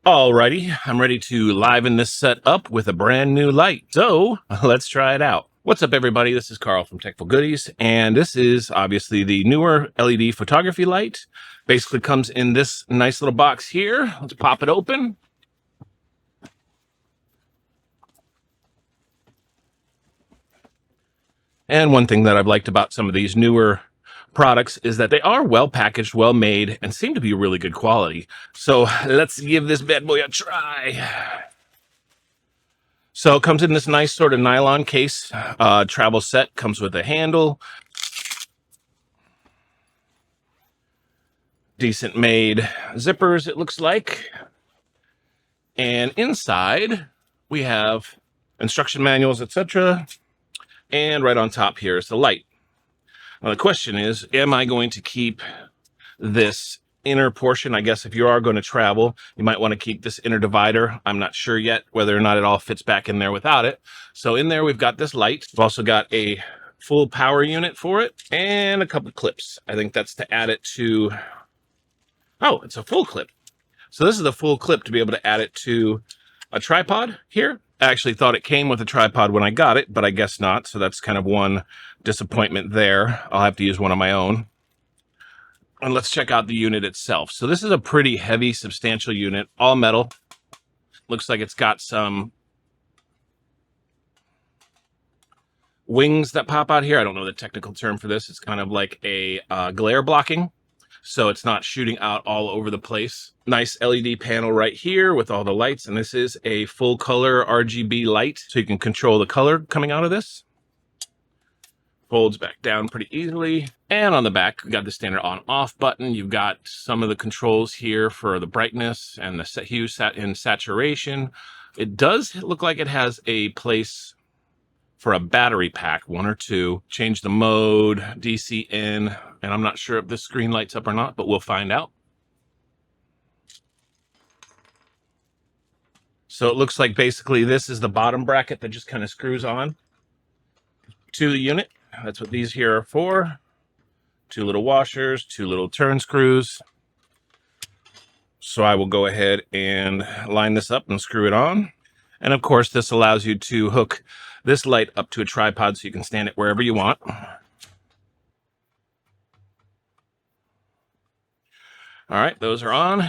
Alrighty, I'm ready to liven this set up with a brand new light. So let's try it out. What's up, everybody? This is Carl from Techful Goodies, and this is obviously the Neewer LED photography light. Basically comes in this nice little box here. Let's pop it open. And one thing that I've liked about some of these newer products is that they are well packaged, well made, and seem to be really good quality. So let's give this bad boy a try. So it comes in this nice sort of nylon case, travel set, comes with a handle, decent made zippers, it looks like. And inside we have instruction manuals, etc. And right on top here is the light. Now the question is, am I going to keep this inner portion? I guess if you are going to travel, you might want to keep this inner divider. I'm not sure yet whether or not it all fits back in there without it. So in there, we've got this light. We've also got a full power unit for it and a couple clips. I think that's to add it to, oh, it's a full clip. So this is the full clip to be able to add it to a tripod here. I actually thought it came with a tripod when I got it, but I guess not. So that's kind of one disappointment there. I'll have to use one of my own. And let's check out the unit itself. So this is a pretty heavy, substantial unit, all metal. Looks like it's got some wings that pop out here. I don't know the technical term for this. It's kind of like a glare blocking. So it's not shooting out all over the place. Nice LED panel right here with all the lights. And this is a full color RGB light. So you can control the color coming out of this. Folds back down pretty easily. And on the back, we got the standard on-off button. You've got some of the controls here for the brightness and the hue in saturation. It does look like it has a place for a battery pack, 1 or 2. Change the mode, DC in, and I'm not sure if this screen lights up or not, but we'll find out. So it looks like basically this is the bottom bracket that just kind of screws on to the unit. That's what these here are for. 2 little washers, 2 little turn screws. So I will go ahead and line this up and screw it on. And of course, this allows you to hook this light up to a tripod so you can stand it wherever you want. All right, those are on.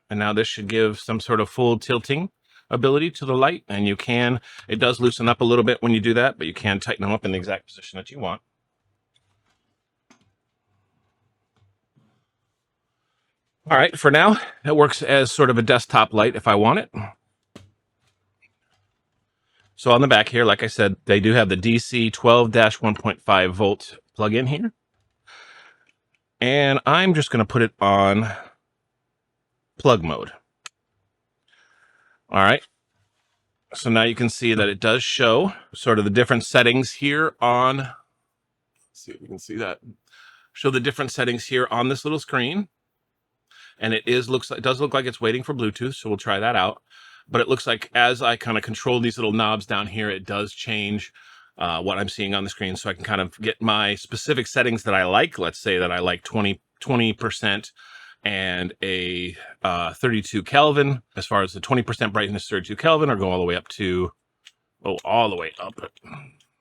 And now this should give some sort of full tilting ability to the light. And you can, it does loosen up a little bit when you do that, but you can tighten them up in the exact position that you want. All right, for now, it works as sort of a desktop light if I want it. So on the back here, like I said, they do have the DC 12-1.5 volt plug-in here. And I'm just going to put it on plug mode. All right. So now you can see that it does show sort of the different settings here on, let's see if you can see that, show the different settings here on this little screen. And it does look like it's waiting for Bluetooth, so we'll try that out. But it looks like as I kind of control these little knobs down here, it does change what I'm seeing on the screen. So I can kind of get my specific settings that I like. Let's say that I like 20% and a 32 Kelvin. As far as the 20% brightness, 32 Kelvin, or go all the way up to, all the way up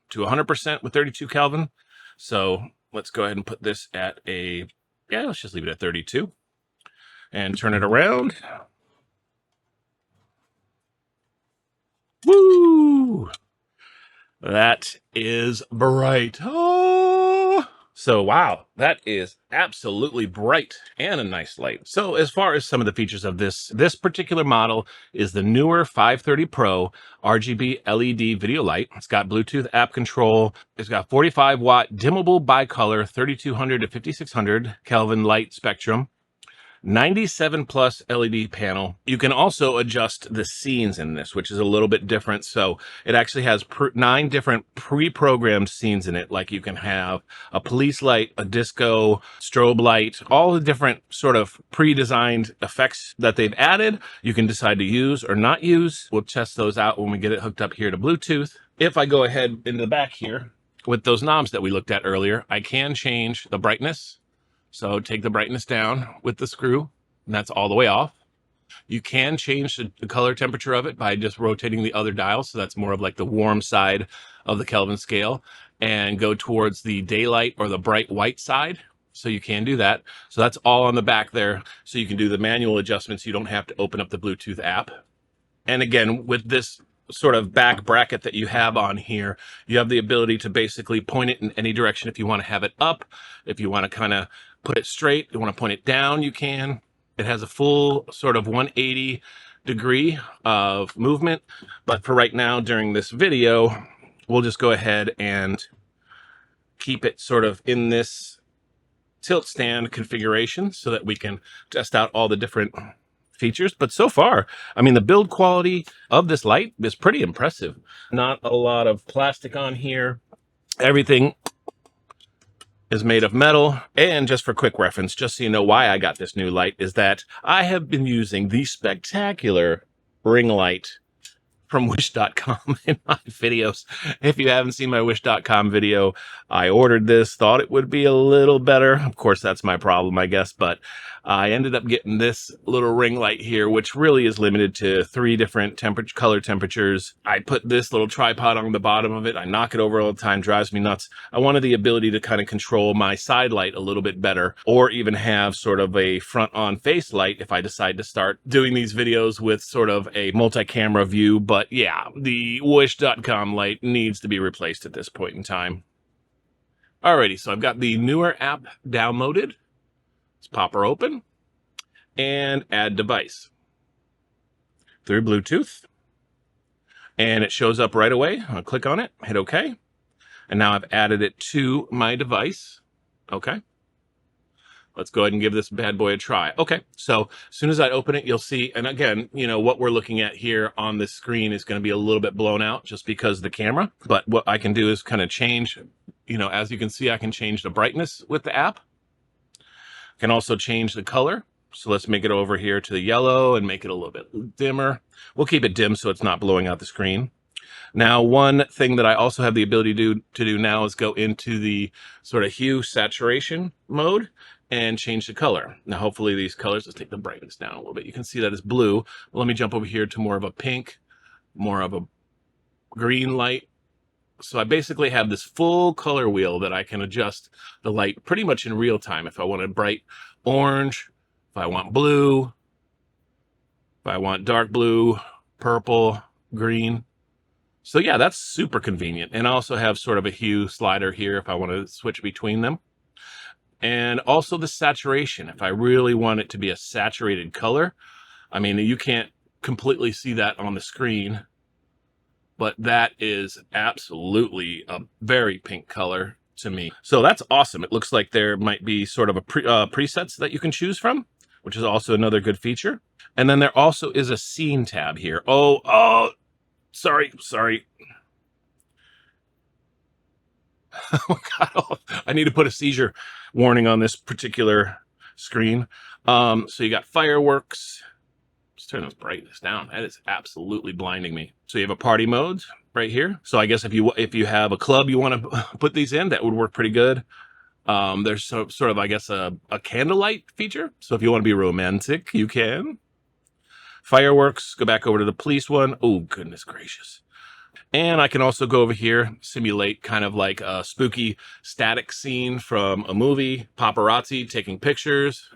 to 100% with 32 Kelvin. So let's go ahead and put this at let's just leave it at 32 and turn it around. Woo! That is bright. Oh! So, wow, that is absolutely bright and a nice light. So as far as some of the features of this particular model is the Neewer 530 Pro RGB LED Video Light. It's got Bluetooth app control. It's got 45 watt dimmable bicolor 3200 to 5600 Kelvin light spectrum. 97 plus LED panel. You can also adjust the scenes in this, which is a little bit different. So it actually has 9 different pre-programmed scenes in it. Like you can have a police light, a disco, strobe light, all the different sort of pre-designed effects that they've added. You can decide to use or not use. We'll test those out when we get it hooked up here to Bluetooth. If I go ahead into the back here with those knobs that we looked at earlier, I can change the brightness. So take the brightness down with the screw, and that's all the way off. You can change the color temperature of it by just rotating the other dial. So that's more of like the warm side of the Kelvin scale, and go towards the daylight or the bright white side. So you can do that. So that's all on the back there. So you can do the manual adjustments. You don't have to open up the Bluetooth app. And again, with this sort of back bracket that you have on here, you have the ability to basically point it in any direction. If you want to have it up, if you want to kind of put it straight, you want to point it down, you can. It has a full sort of 180 degree of movement. But for right now, during this video, we'll just go ahead and keep it sort of in this tilt stand configuration so that we can test out all the different features. But so far, I mean, the build quality of this light is pretty impressive. Not a lot of plastic on here. Everything is made of metal. And just for quick reference, just so you know why I got this new light, is that I have been using the spectacular ring light from wish.com in my videos. If you haven't seen my wish.com video, I ordered this, thought it would be a little better. Of course, that's my problem, I guess, but I ended up getting this little ring light here, which really is limited to 3 different color temperatures. I put this little tripod on the bottom of it. I knock it over all the time, drives me nuts. I wanted the ability to kind of control my side light a little bit better, or even have sort of a front-on face light if I decide to start doing these videos with sort of a multi-camera view. But yeah, the wish.com light needs to be replaced at this point in time. Alrighty, so I've got the Neewer app downloaded. Let's pop her open and add device through Bluetooth. And it shows up right away. I'll click on it, hit OK. And now I've added it to my device. Okay. Let's go ahead and give this bad boy a try. Okay, so as soon as I open it, you'll see, and again, you know, what we're looking at here on this screen is going to be a little bit blown out just because of the camera. But what I can do is kind of change, you know, as you can see, I can change the brightness with the app. I can also change the color. So let's make it over here to the yellow and make it a little bit dimmer. We'll keep it dim so it's not blowing out the screen. Now, one thing that I also have the ability to do now is go into the sort of hue saturation mode and change the color. Now, hopefully these colors, let's take the brightness down a little bit. You can see that it's blue. Well, let me jump over here to more of a pink, more of a green light. So I basically have this full color wheel that I can adjust the light pretty much in real time. If I want a bright orange, if I want blue, if I want dark blue, purple, green. So yeah, that's super convenient. And I also have sort of a hue slider here if I want to switch between them. And also the saturation. If I really want it to be a saturated color, I mean, you can't completely see that on the screen, but that is absolutely a very pink color to me. So that's awesome. It looks like there might be sort of a presets that you can choose from, which is also another good feature. And then there also is a scene tab here. Oh, sorry. Oh my God, I need to put a seizure warning on this particular screen. So you got fireworks. Let's turn this brightness down. That is absolutely blinding me. So you have a party mode right here. So I guess if you have a club you want to put these in, that would work pretty good. There's sort of, I guess, a candlelight feature. So if you want to be romantic, you can. Fireworks, go back over to the police one. Oh, goodness gracious. And I can also go over here, simulate kind of like a spooky static scene from a movie, paparazzi taking pictures,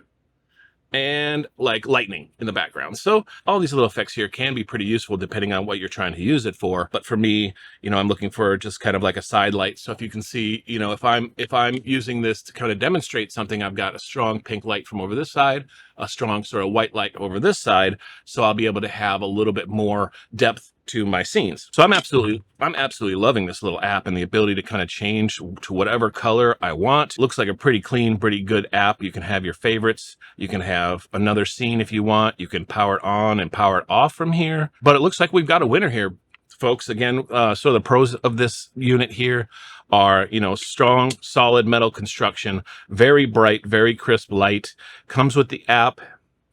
and like lightning in the background. So all these little effects here can be pretty useful depending on what you're trying to use it for. But for me, you know, I'm looking for just kind of like a side light. So if you can see, you know, if I'm using this to kind of demonstrate something, I've got a strong pink light from over this side, a strong sort of white light over this side. So I'll be able to have a little bit more depth to my scenes. So I'm absolutely loving this little app and the ability to kind of change to whatever color I want. Looks like a pretty clean, pretty good app. You can have your favorites. You can have another scene if you want. You can power it on and power it off from here. But it looks like we've got a winner here, folks. Again, so the pros of this unit here are, you know, strong, solid metal construction, very bright, very crisp light. Comes with the app,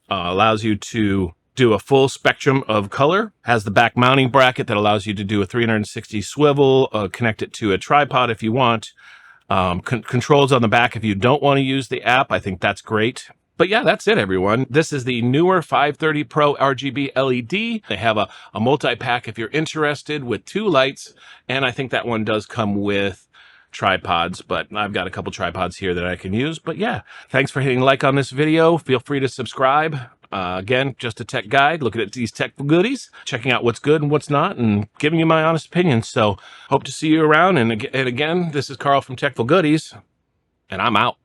allows you to do a full spectrum of color, has the back mounting bracket that allows you to do a 360 swivel, connect it to a tripod if you want, controls on the back if you don't want to use the app. I think that's great. But yeah, that's it, everyone. This is the Neewer 530 Pro RGB LED. They have a multi-pack if you're interested with 2 lights. And I think that one does come with tripods, but I've got a couple tripods here that I can use. But yeah, thanks for hitting like on this video. Feel free to subscribe. Again, just a tech guide, looking at these tech goodies, checking out what's good and what's not, and giving you my honest opinion. So hope to see you around. And again, this is Carl from Techful Goodies, and I'm out.